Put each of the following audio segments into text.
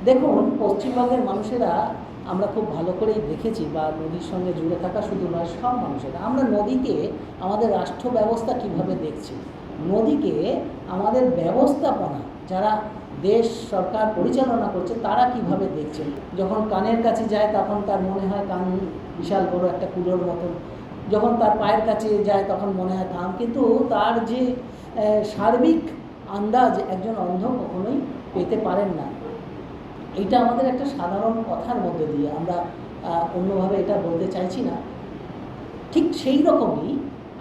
দেখুন, পশ্চিমবঙ্গের মানুষেরা আমরা খুব ভালো করেই দেখেছি, বা নদীর সঙ্গে জুড়ে থাকা শুধু নয়, সব মানুষেরা আমরা নদীকে আমাদের রাষ্ট্র ব্যবস্থা কীভাবে দেখছি, নদীকে আমাদের ব্যবস্থাপনা যারা দেশ সরকার পরিচালনা করছে তারা কিভাবে দেখছেন। যখন কানের কাছে যায় তখন তার মনে হয় কান বিশাল বড় একটা কুলোর মতন, যখন তার পায়ের কাছে যায় তখন মনে হয় কান, কিন্তু তার যে সার্বিক আন্দাজ একজন অন্ধ কখনোই পেতে পারেন না। এইটা আমাদের একটা সাধারণ কথার মধ্যে দিয়ে, আমরা অন্যভাবে এটা বলতে চাইছি না। ঠিক সেই রকমই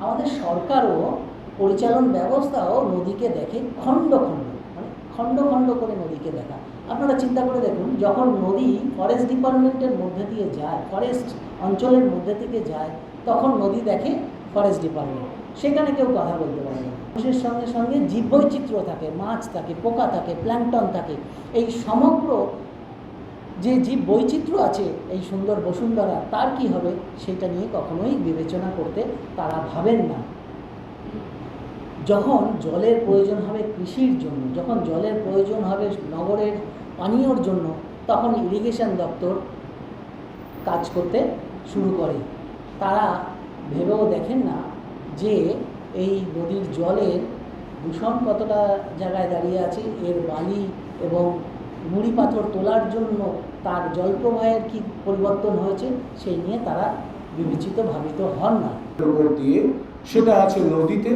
আমাদের সরকারও পরিচালন ব্যবস্থাও নদীকে দেখে খণ্ড খণ্ড, মানে খণ্ড খণ্ড করে নদীকে দেখা। আপনারা চিন্তা করে দেখুন, যখন নদী ফরেস্ট ডিপার্টমেন্টের মধ্যে দিয়ে যায়, ফরেস্ট অঞ্চলের মধ্যে থেকে যায়, তখন নদী দেখে ফরেস্ট ডিপার্টমেন্ট, সেখানে কেউ কথা বলতে পারে না। মানুষের সঙ্গে সঙ্গে জীববৈচিত্র্য থাকে, মাছ থাকে, পোকা থাকে, প্ল্যাঙ্কটন থাকে, এই সমগ্র যে জীব বৈচিত্র্য আছে এই সুন্দর বসুন্ধরা, তার কি হবে সেটা নিয়ে কখনোই বিবেচনা করতে তারা ভাবেন না। যখন জলের প্রয়োজন হবে কৃষির জন্য, যখন জলের প্রয়োজন হবে নগরের পানীয়র জন্য, তখন ইরিগেশন দপ্তর কাজ করতে শুরু করে। তারা ভেবেও দেখেন না যে এই নদীর জলের দূষণ কতটা জায়গায় দাঁড়িয়ে আছে, এর বালি এবং নুড়ি পাথর তোলার জন্য তার জল প্রবাহের কী পরিবর্তন হয়েছে সেই নিয়ে তারা বিবেচিত ভাবিত হন না। দিয়ে সেটা আছে নদীতে,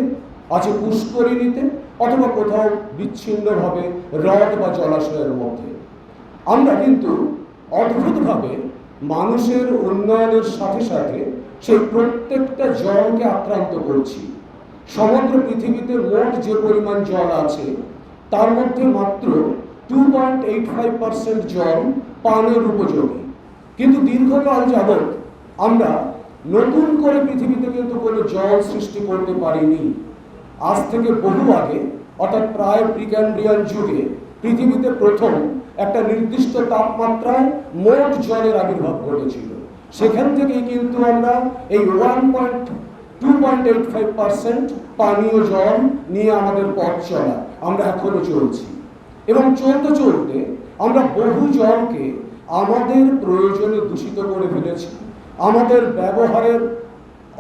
আছে পুষ্করিণীতে, অথবা কোথাও বিচ্ছিন্নভাবে হ্রদ বা জলাশয়ের মধ্যে। আমরা কিন্তু অদ্ভুতভাবে মানুষের উন্নয়নের সাথে সাথে সেই প্রত্যেকটা জলকে আক্রান্ত করছি। সমগ্র পৃথিবীতে মোট যে পরিমাণ জল আছে তার মধ্যে মাত্র 2.85% জল পানের উপযোগী। কিন্তু দীর্ঘকাল যাবৎ আমরা নতুন করে পৃথিবীতে কিন্তু কোনো জল সৃষ্টি করতে পারিনি। আজ থেকে বহু আগে, অর্থাৎ প্রায় প্রিক্যাম্ব্রিয়ান যুগে পৃথিবীতে প্রথম একটা নির্দিষ্ট তাপমাত্রায় মোট জলের আবির্ভাব ঘটেছিল। সেখান থেকেই কিন্তু আমরা এই 2.85% পানীয় জল নিয়ে আমাদের পথ চলা আমরা এখনো চলছি, এবং চলতে চলতে আমরা বহু জলকে আমাদের প্রয়োজনে দূষিত করে ফেলেছি। আমাদের ব্যবহারের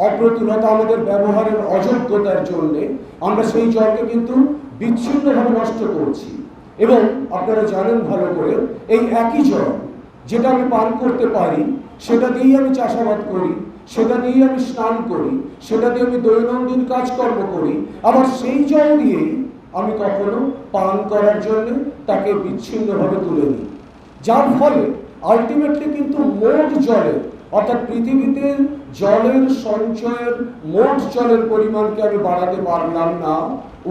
অপ্রতুলতা, আমাদের ব্যবহারের অযোগ্যতার জন্য আমরা সেই জলকে কিন্তু বিচ্ছিন্নভাবে নষ্ট করছি। এবং আপনারা জানেন ভালো করে, এই একই জল যেটা আমি পান করতে পারি, সেটা দিয়েই আমি চাষাবাদ করি, সেটা দিয়েই আমি স্নান করি, সেটা দিয়ে আমি দৈনন্দিন কাজকর্ম করি, আবার সেই জল দিয়েই আমি কখনো পান করার জন্য তাকে বিচ্ছিন্নভাবে তুলে নিই। যার ফলে আলটিমেটলি কিন্তু মোট জলের, অর্থাৎ পৃথিবীতে জলের সঞ্চয়ের মোট জলের পরিমাণকে আমি বাড়াতে পারলাম না,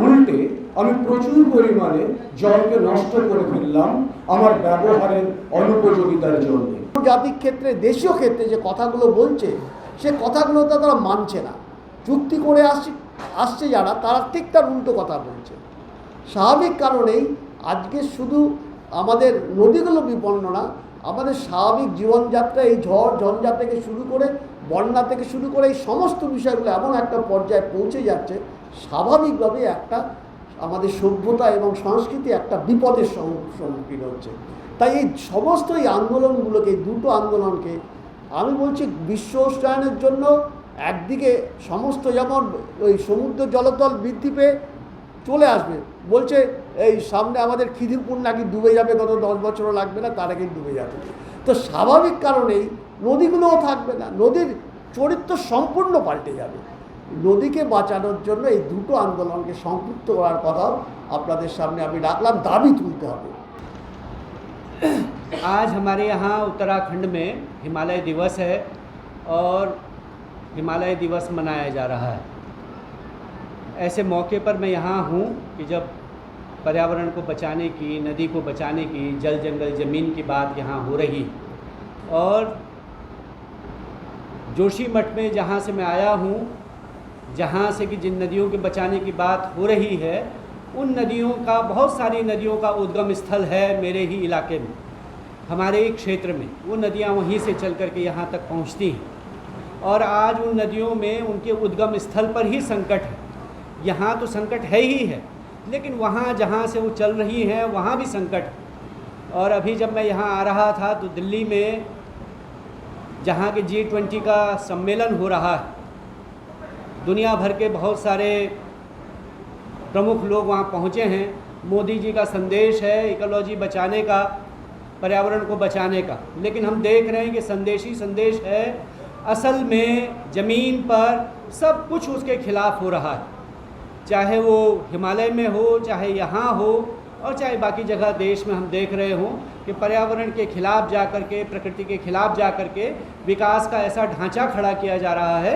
উল্টে আমি প্রচুর পরিমাণে জলকে নষ্ট করে ফেললাম আমার ব্যবহারের অনুপযোগিতার জন্য। জাতির ক্ষেত্রে, দেশীয় ক্ষেত্রে যে কথাগুলো বলছে, সে কথাগুলো তো তারা মানছে না। চুক্তি করে আসছে যারা, তারা ঠিক তার উল্টো কথা বলছে। স্বাভাবিক কারণেই আজকে শুধু আমাদের নদীগুলো বিপন্ন না, আমাদের স্বাভাবিক জীবনযাত্রা এই ঝড় ঝঞ্ঝা থেকে শুরু করে, বন্যা থেকে শুরু করে, এই সমস্ত বিষয়গুলো এমন একটা পর্যায়ে পৌঁছে যাচ্ছে, স্বাভাবিকভাবে একটা আমাদের সভ্যতা এবং সংস্কৃতি একটা বিপদের সম্মুখীন হচ্ছে। তাই এই সমস্ত এই আন্দোলনগুলোকে, এই দুটো আন্দোলনকে আমি বলছি বিশ্ব উষ্ণায়নের জন্য একদিকে সমস্ত, যেমন ওই সমুদ্র জলতল বৃদ্ধি পেয়ে চলে আসবে, বলছে এই সামনে আমাদের খিদিরপুর নাকি ডুবে যাবে, গত 10 বছরও লাগবে না, তার আগেই ডুবে যাবে। তো স্বাভাবিক কারণেই নদীগুলোও থাকবে না, নদীর চরিত্র সম্পূর্ণ পাল্টে যাবে। নদীকে বাঁচানোর জন্য এই দুটো আন্দোলনকে সংযুক্ত করার কথাও আপনাদের সামনে আমি রাখলাম, দাবি তুলতে হবে। आज हमारे यहाँ उत्तराखंड में हिमालय दिवस है और हिमालय दिवस मनाया जा रहा है। ऐसे मौके पर मैं यहाँ हूँ कि जब पर्यावरण को बचाने की, नदी को बचाने की, जल जंगल ज़मीन की बात यहाँ हो रही, और जोशीमठ में जहाँ से मैं आया हूँ, जहाँ से कि जिन नदियों के बचाने की बात हो रही है, उन नदियों का, बहुत सारी नदियों का उद्गम स्थल है मेरे ही इलाके में, हमारे एक क्षेत्र में। वो नदियाँ वहीं से चल कर के यहाँ तक पहुँचती हैं, और आज उन नदियों में उनके उद्गम स्थल पर ही संकट है। यहाँ तो संकट है ही है, लेकिन वहाँ जहाँ से वो चल रही हैं वहाँ भी संकट है। और अभी जब मैं यहाँ आ रहा था तो दिल्ली में जहाँ के G20 का सम्मेलन हो रहा है, दुनिया भर के बहुत सारे प्रमुख लोग वहाँ पहुँचे हैं। मोदी जी का संदेश है इकोलॉजी बचाने का, पर्यावरण को बचाने का, लेकिन हम देख रहे हैं कि संदेश ही संदेश है, असल में ज़मीन पर सब कुछ उसके खिलाफ हो रहा है। चाहे वो हिमालय में हो, चाहे यहाँ हो, और चाहे बाकी जगह देश में हम देख रहे हों कि पर्यावरण के खिलाफ जा कर के, प्रकृति के खिलाफ जा कर के विकास का ऐसा ढांचा खड़ा किया जा रहा है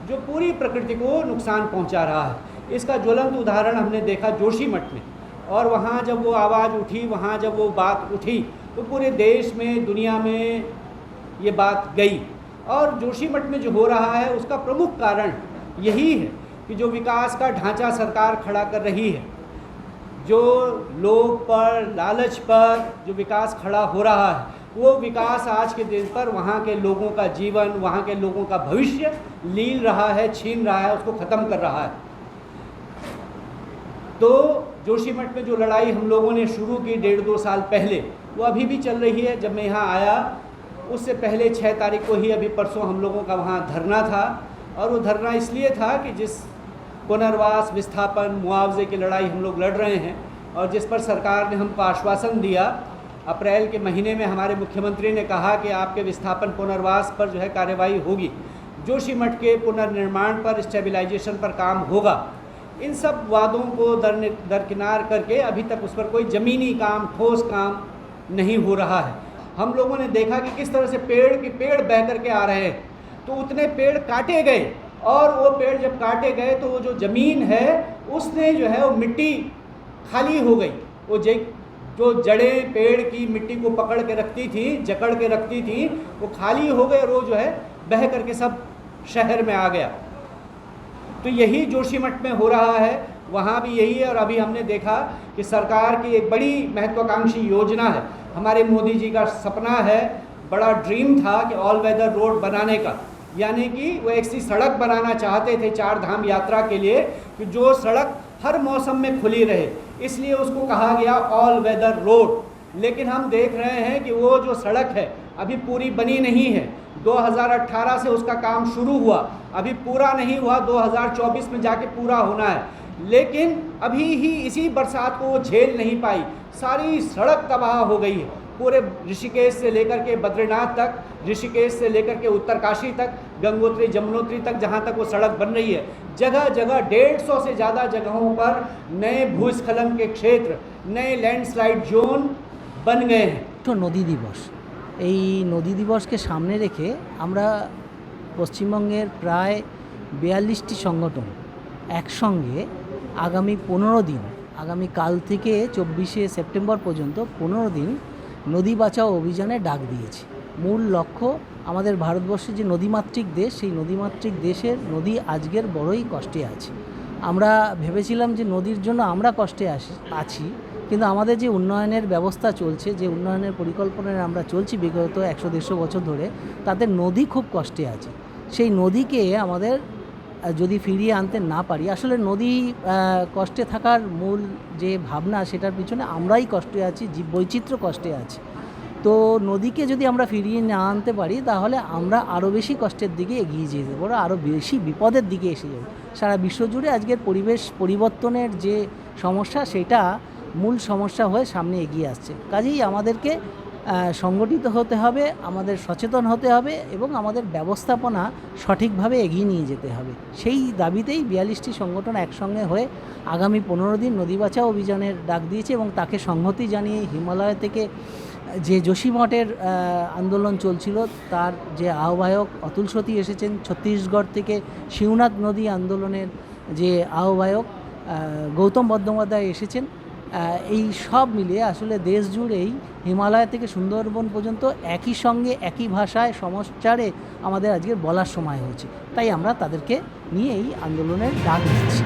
जो पूरी प्रकृति को नुकसान पहुंचा रहा है। इसका ज्वलंत उदाहरण हमने देखा जोशीमठ में, और वहाँ जब वो आवाज़ उठी, वहाँ जब वो बात उठी तो पूरे देश में, दुनिया में ये बात गई। और जोशीमठ में जो हो रहा है उसका प्रमुख कारण यही है कि जो विकास का ढांचा सरकार खड़ा कर रही है, जो लोग पर, लालच पर जो विकास खड़ा हो रहा है, वो विकास आज के दिन पर वहाँ के लोगों का जीवन, वहाँ के लोगों का भविष्य लील रहा है, छीन रहा है, उसको ख़त्म कर रहा है। तो जोशीमठ में जो लड़ाई हम लोगों ने शुरू की 1.5-2 साल पहले, वो अभी भी चल रही है। जब मैं यहाँ आया उससे पहले 6 तारीख को ही, अभी परसों, हम लोगों का वहाँ धरना था। और वो धरना इसलिए था कि जिस पुनर्वास, विस्थापन, मुआवजे की लड़ाई हम लोग लड़ रहे हैं और जिस पर सरकार ने हमको आश्वासन दिया, अप्रैल के महीने में हमारे मुख्यमंत्री ने कहा कि आपके विस्थापन, पुनर्वास पर जो है कार्यवाही होगी, जोशीमठ के पुनर्निर्माण पर, स्टेबलाइजेशन पर काम होगा। इन सब वादों को दरकिनार करके अभी तक उस पर कोई ज़मीनी काम, ठोस काम नहीं हो रहा है। हम लोगों ने देखा कि किस तरह से पेड़ बह करके आ रहे हैं, तो उतने पेड़ काटे गए, और वो पेड़ जब काटे गए तो वो जो ज़मीन है उसने जो है वो मिट्टी खाली हो गई। वो जो जड़ें पेड़ की मिट्टी को पकड़ के रखती थी, जकड़ के रखती थी, वो खाली हो गए और वो जो है बह करके सब शहर में आ गया। तो यही जोशीमठ में हो रहा है, वहाँ भी यही है। और अभी हमने देखा कि सरकार की एक बड़ी महत्वाकांक्षी योजना है, हमारे मोदी जी का सपना है, बड़ा ड्रीम था कि ऑल वेदर रोड बनाने का, यानी कि वो एक सी सड़क बनाना चाहते थे 4 धाम यात्रा के लिए कि जो सड़क हर मौसम में खुली रहे, इसलिए उसको कहा गया ऑल वेदर रोड। लेकिन हम देख रहे हैं कि वो जो सड़क है अभी पूरी बनी नहीं है। 2018 से उसका काम शुरू हुआ, अभी पूरा नहीं हुआ, 2024 में जाके पूरा होना है। लेकिन अभी ही इसी बरसात को वो झेल नहीं पाई, सारी सड़क तबाह हो गई है। पूरे ऋषिकेश से लेकर के बद्रीनाथ तक, ऋषिकेश से लेकर के उत्तरकाशी तक, गंगोत्री, जमुनोत्री तक, जहाँ तक वो सड़क बन रही है, जगह जगह 150 से ज़्यादा जगहों पर नए भूस्खलन के क्षेत्र, नए लैंडस्लाइड जोन बन गए हैं। तो नदी दिवस, এই নদী দিবসকে সামনে রেখে আমরা পশ্চিমবঙ্গের প্রায় 42টি সংগঠন একসঙ্গে আগামী 15 দিন, আগামী কাল থেকে 24শে সেপ্টেম্বর পর্যন্ত 15 দিন নদী বাঁচাও অভিযানে ডাক দিয়েছি। মূল লক্ষ্য, আমাদের ভারতবর্ষের যে নদীমাতৃক দেশ, সেই নদীমাতৃক দেশের নদী আজকের বড়ই কষ্টে আছে। আমরা ভেবেছিলাম যে নদীর জন্য আমরা কষ্টে আছি, কিন্তু আমাদের যে উন্নয়নের ব্যবস্থা চলছে, যে উন্নয়নের পরিকল্পনায় আমরা চলছি বিগত 100-150 বছর ধরে, তাতে নদী খুব কষ্টে আছে। সেই নদীকে আমাদের যদি ফিরিয়ে আনতে না পারি, আসলে নদী কষ্টে থাকার মূল যে ভাবনা, সেটার পিছনে আমরাই কষ্টে আছি, জীববৈচিত্র্য কষ্টে আছে। তো নদীকে যদি আমরা ফিরিয়ে না আনতে পারি, তাহলে আমরা আরও বেশি কষ্টের দিকে এগিয়ে যেতে পারবো, আরও বেশি বিপদের দিকে এসে যাব। সারা বিশ্বজুড়ে আজকের পরিবেশ পরিবর্তনের যে সমস্যা, সেটা মূল সমস্যা হয়ে সামনে এগিয়ে আসছে। কাজেই আমাদেরকে সংগঠিত হতে হবে, আমাদের সচেতন হতে হবে এবং আমাদের ব্যবস্থাপনা সঠিকভাবে এগিয়ে নিয়ে যেতে হবে। সেই দাবিতেই 42টি সংগঠন একসঙ্গে হয়ে আগামী 15 দিন নদী বাঁচাও অভিযানের ডাক দিয়েছে এবং তাকে সংহতি জানিয়ে হিমালয় থেকে যে যোশীমঠের আন্দোলন চলছিল, তার যে আহ্বায়ক অতুল সতী এসেছেন, ছত্তিশগড় থেকে শিবনাথ নদী আন্দোলনের যে আহ্বায়ক গৌতম বন্দ্যোপাধ্যায় এসেছেন। এই সব মিলিয়ে আসলে দেশ জুড়েই হিমালয় থেকে সুন্দরবন পর্যন্ত একই সঙ্গে একই ভাষায় সমাচারে আমাদের আজকে বলার সময় হয়েছে। তাই আমরা তাদেরকে নিয়ে এই আন্দোলনের ডাক দিচ্ছি।